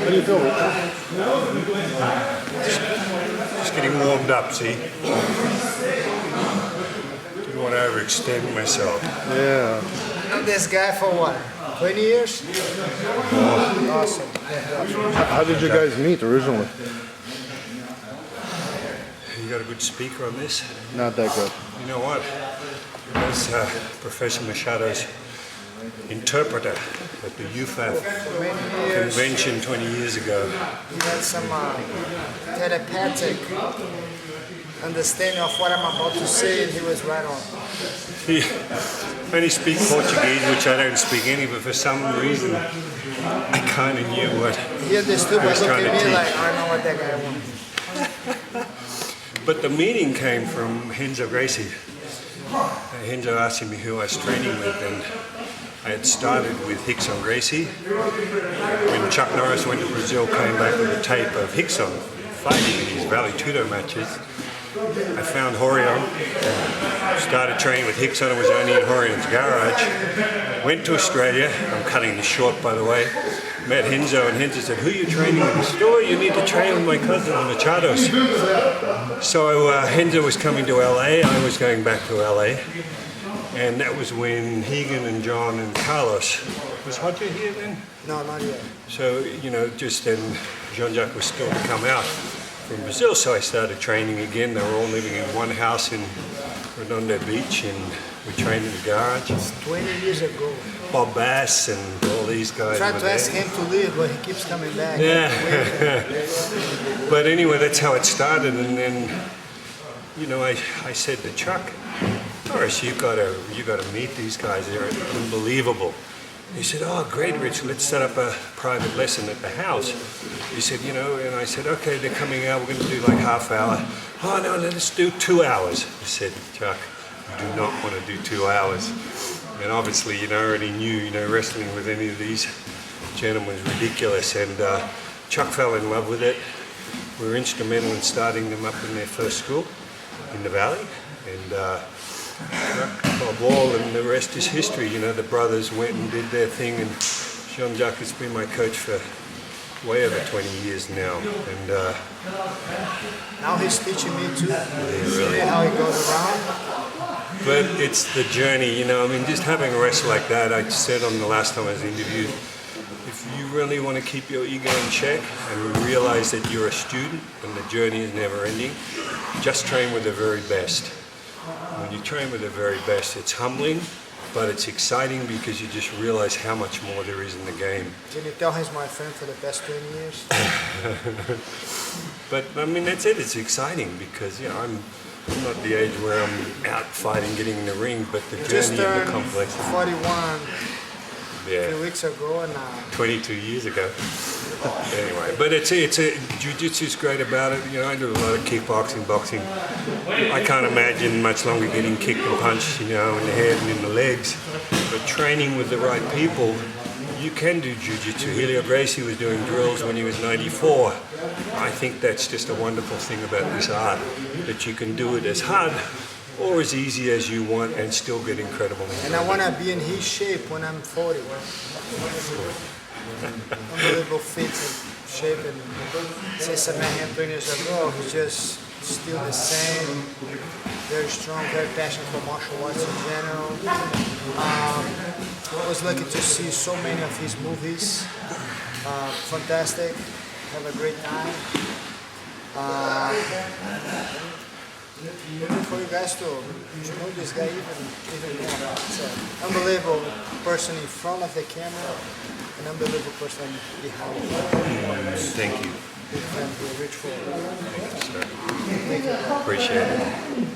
How do you feel? Just getting warmed up, see? Didn't want to overextend myself. Yeah. Know this guy for what? 20 years? Awesome. How did you guys meet originally? You got a good speaker on this? Not that good. You know what? I was Professor Machado's interpreter at the UFAF convention 20 years ago. He had some telepathic understanding of what I'm about to say, and he was right on. He only speak Portuguese, which I don't speak any, but for some reason I kind of knew what He understood by was trying looking at to me teach. like, I know what that guy wants. But the meaning came from Renzo Gracie. Renzo asked me who I was training with, and I had started with Rickson Gracie. When Chuck Norris went to Brazil, came back with a tape of Rickson fighting in his Vale Tudo matches. I found Horion, started training with Rickson. I was only in Horion's garage. Went to Australia. I'm cutting this short, by the way. Met Renzo, and Renzo said, "Who are you training with?" I said, "Oh, you need to train with my cousin, the Machados." So Renzo was coming to LA. I was going back to LA. And that was when Hegan and John and Carlos, was Hodger here then? No, not yet. So, you know, just then Jean Jacques was still to come out from Brazil, so I started training again. They were all living in one house in Redondo Beach, and we trained in the garage. 20 years ago. Bob Bass and all these guys. Tried were to there. ask him to leave, but he keeps coming back. Yeah. But anyway, that's how it started, and then, you know, I said to Chuck, "Norris, you gotta meet these guys. They're unbelievable." He said, "Oh, great, Rich. Let's set up a private lesson at the house." He said, "You know," and I said, "Okay, they're coming out. We're going to do like half hour." "Oh no, let's do 2 hours." He said, "Chuck, you do not want to do 2 hours." And obviously, you know, I already knew, you know, wrestling with any of these gentlemen was ridiculous. And Chuck fell in love with it. We were instrumental in starting them up in their first school in the Valley. And Bob Wall, and the rest is history. You know, the brothers went and did their thing, and Jean Jacques has been my coach for way over 20 years now. And Now he's teaching me too. really. See how he goes around? But it's the journey, you know. I mean, just having a wrestle like that, I said on the last time I was interviewed, if you really want to keep your ego in check and realize that you're a student and the journey is never ending, just train with the very best. When you train with the very best, it's humbling, but it's exciting because you just realize how much more there is in the game. Can you tell he's my friend for the past 20 years? But I mean, that's it. It's exciting because, you know, I'm not the age where I'm out fighting, getting in the ring, but the He just journey and the turned complexity. 41 a Yeah, few weeks ago, and 22 years ago. Anyway, but it's a jiu-jitsu's great about it. You know, I do a lot of kickboxing, boxing. I can't imagine much longer getting kicked and punched, you know, in the head and in the legs. But training with the right people, you can do jiu-jitsu. Helio Gracie was doing drills when he was 94. I think that's just a wonderful thing about this art, that you can do it as hard or as easy as you want and still get incredible I enjoyment. want to be in his shape when I'm 40. Unbelievable fit and shape, and since I met him 20 years ago, he's just still the same. Very strong, very passionate for martial arts in general. I was lucky to see so many of his movies. Fantastic. Have a great time. Looking for you guys to know this guy even more. It's an unbelievable person in front of the camera, an unbelievable person behind it. Thank you. Big fan here, Rich Ford. Thank you, sir. Thank you. Appreciate it.